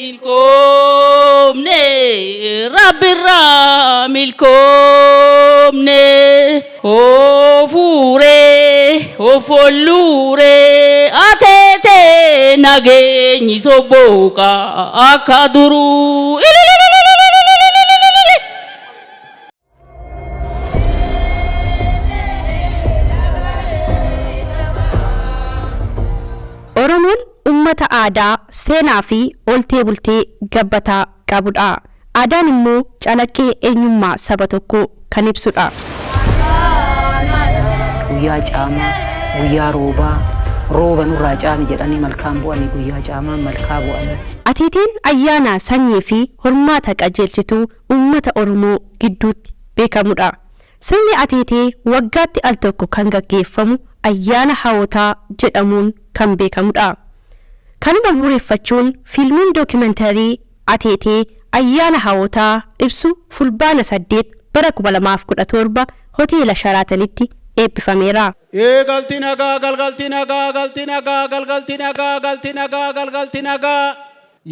milkoomne rabbirraa milkoomne ofuuree ofolluuree ateetee nageenyi sobbooqa akka duruu. Oromoon ummata aadaa seenaa fi oltee bultee gabbataa qabudha. Aadaan immoo calaqqee eenyummaa saba tokkoo kan ibsudha. Guyyaa caamaa, guyyaa roobaa, rooba nurraa caami jedhanii malkaan bu'anii guyyaa caamaa malkaa bu'anii. Ateeteen ayyaana sanyii fi hormaata qajeelchituu ummata Oromoo gidduutti beekamudha. Sirni ateetee waggaatti al tokko kan gaggeeffamu ayyaana hawwataa jedhamuun kan beekamudha. Kanuma bu'uureffachuun fiilmiin dookimantarii ateetee ayyaana hawwataa ibsu fulbaana 8 bara 2017 hoteela Sharaatanitti eebbifameera. Galti nagaa galgalti nagaa galti nagaa galgalti nagaa galti nagaa galgalti nagaa.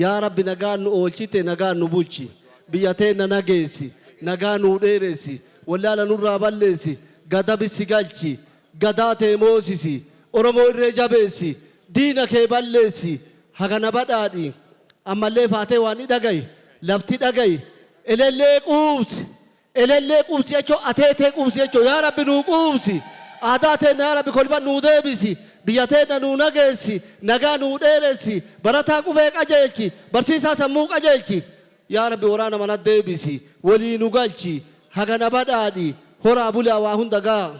Yaa Rabbi nagaa nu oolchite nagaa nu bulchi biyya teenya nageessi nagaa nu dheeressi wallaala nurraa balleessi gada bissi galchi gadaa tee moosisi Oromoo irree jabeessi diina kee balleessi hagana badhaadhi ammallee faatee waan dhagayi lafti dhagayi elellee quubsi jechoo ateetee quubsi jechoo yaa Rabbi nuu quubsi aadaa teenya yaa Rabbi kolba nuu deebisi biyya teenya nuu nageessi nagaa nuu dheeressi barataa qubee qajeelchi barsiisaa sammuu qajeelchi yaa Rabbi waraana mana deebisi walii nu galchi hagana badhaadhi horaa bulaa waa hunda gaa.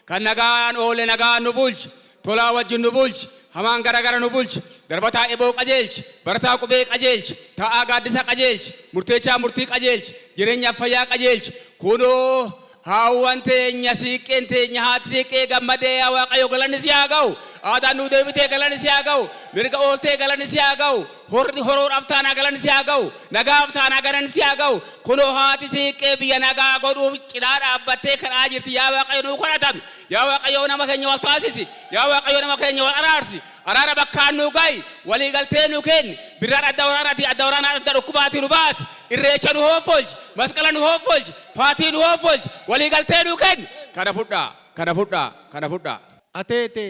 Kan nagaan oole nagaan nu bulchi tolaa wajjin nu bulchi hamaan garagara nu bulchi darbataa eboo qajeelchi barataa qubee qajeelchi taa'aa gaaddisa qajeelchi murteechaa murtii qajeelchi jireenya fayyaa qajeelchi kunoo haawwan teenya siiqqeen teenya haati siiqqee gammadee yaa Waaqayyo galanni si haa ga'u aadaan nu deebitee galanni si haa ga'u mirga ooltee galanni si haa ga'u horoodhaaf taanaa galanni si haa ga'u nagaaf taanaa galanni si haa ga'u kunoo haati siiqqee biyya nagaa godhuuf cinaa dhaabbattee kadhaa jirti yaa Waaqayyo nuu kadhatami yaa Waaqayyo nama keenya wal taasisi yaa Waaqayyo nama keenya wal araarsi araara bakkaan nu ga'i walii galtee nu kenni birraan adda waraanaati adda waraanaa adda dhukkubaati nu baasi irreecha nu hoofolchi masqala nu hoofolchi faatii nu hoofolchi walii galtee nu kenni kana fudhaa kana fudhaa kana fudhaa. Ateete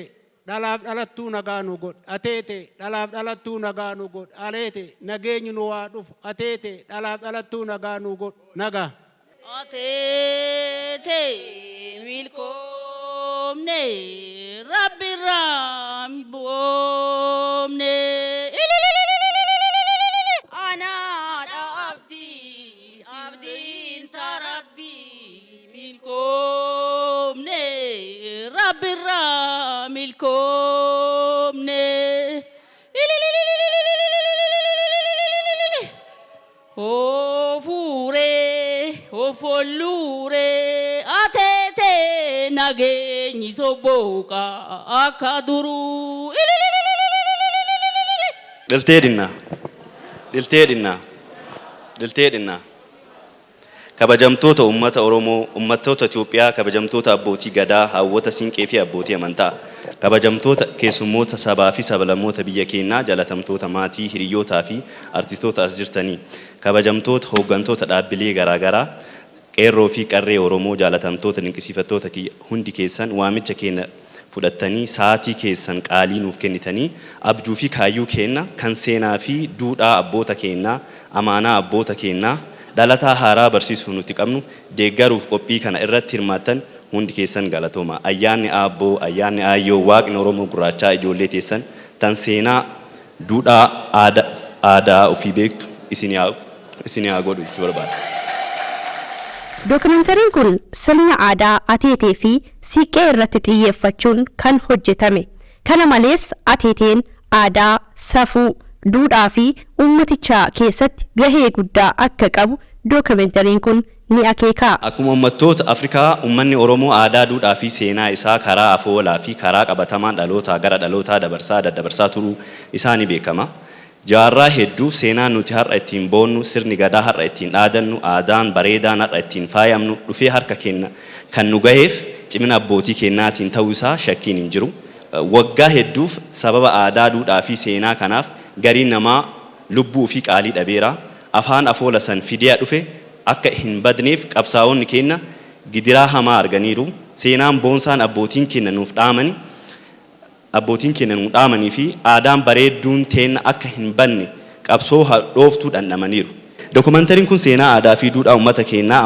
dhalaaf dhalattuu nagaa nu godhe ateete dhalaaf dhalattuu nagaa nu godhe aleete nageenyi nu waa dhufu ateete dhalaaf dhalattuu nagaa nu godhe nagaa. Ateete milkoomne rabbirraa milkoomne. Anaadha abdiin tarabbi milkoomne rabbirraa milkoomne. Ofuuree ofolluuree ateetee nageenyi sobbooqa akka duruu. Dilteedhinna kabajamtoota ummata Oromoo ummattoota Itoophiyaa kabajamtoota abbootii gadaa hawwata siinqee fi abbootii amantaa kabajamtoota keessummoota sabaa fi sablammoota biyya keenyaa jalatamtoota maatii hiriyootaa fi artistoota as jirtanii kabajamtoota hooggantoota dhaabbilee garaagaraa qeerroo fi qarree Oromoo jalatamtoota dinqisiifattoota hundi keessan waamicha keenya fudhattanii sa'aatii keessan qaalii nuuf kennitanii abjuu fi kaayyuu keenya kan seenaa fi duudhaa abboota keenyaa amaanaa abboota keenyaa dhalataa haaraa barsiisuu nuti qabnu deeggaruuf qophii kana irratti hirmaattan hundi keessan galatooma. Ayyaanni aabboo ayyaanni aayyoo waaqni Oromoo gurraachaa ijoollee teessan tan seenaa duudhaa aadaa ofii beektu isin haa godhu jechuu barbaada. Dookumantariin kun sirna aadaa ateetee fi siiqqee irratti xiyyeeffachuun kan hojjetame. Kana malees ateeteen aadaa safuu duudhaa fi ummatichaa keessatti gahee guddaa akka qabu dookumantariin kun ni akeeka. Akkuma uummattoota Afrikaa uummanni Oromoo aadaa duudhaa fi seenaa isaa karaa afoolaa fi karaa qabatamaan dhalootaa gara dhalootaa daddabarsaa turuu isaa ni beekama. Jaarraa hedduu seenaan nuti har'a ittiin boonnu sirni gadaa har'a ittiin dhaadannu aadaan bareedaan har'a ittiin faayamnu dhufee harka keenya kan nu gaheef cimina abbootii keenyaatiin ta'uu isaa shakkiin hin jiru. Waggaa hedduuf sababa aadaa duudhaa fi seenaa kanaaf gariin namaa lubbuu fi qaalii dhabeera afaan afoola san fidee dhufe akka hin badneef qabsaa'onni keenya gidiraa hamaa arganiiru seenaan boonsaan abbootiin keenya nuuf dhaamanii fi aadaan bareedduun teenya akka hin banne qabsoo hadhooftuu dhandhamaniiru. Dokumentariin kun seenaa aadaa fi duudhaa uummata keenyaa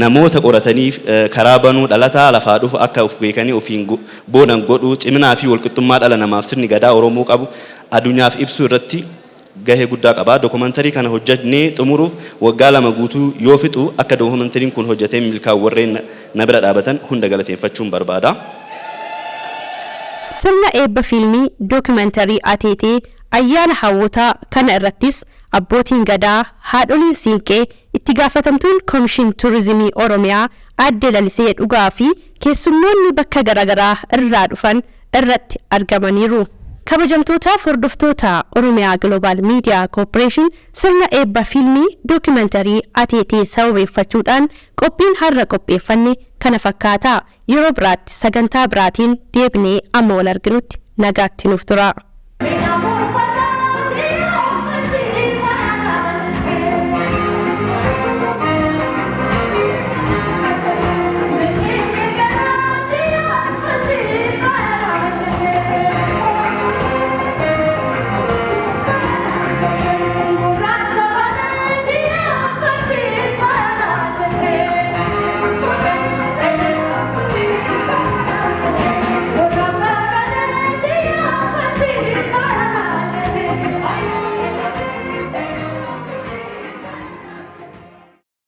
namoota qoratanii karaa banuu dhalataa lafaa dhufu akka of beekanii ofiin boodan godhuu ciminaa fi walqixxummaa dhala namaaf sirni gadaa Oromoo qabu addunyaaf ibsuu irratti gahee guddaa qaba. Dokumentari kana hojjannee xumuruuf waggaa 2 guutuu yoo fixu akka dokumentariin kun hojjetee milkaa'u warreen na bira dhaabatan hunda galateeffachuun barbaada. Sirna eebba fiilmii dokumentari Ateetee ayyaana hawwotaa kana irrattis abbootiin gadaa haadholiin siinqee itti gaafatamtuun Komishin Turizimii Oromiyaa Aadde Lalisee Dhugaa fi keessummoonni bakka garaagaraa irraa dhufan irratti argamaniiru. Kabajamtootaaf hordoftoota Oromiyaa Global Media Corporation sirna eebba fiilmii dokumentari Ateetee sababeeffachuudhaan qophiin har'a qopheeffanne kana fakkaata. Yeroo biraatti sagantaa biraatiin deebinee amma wal arginutti nagaatti nuuf tura.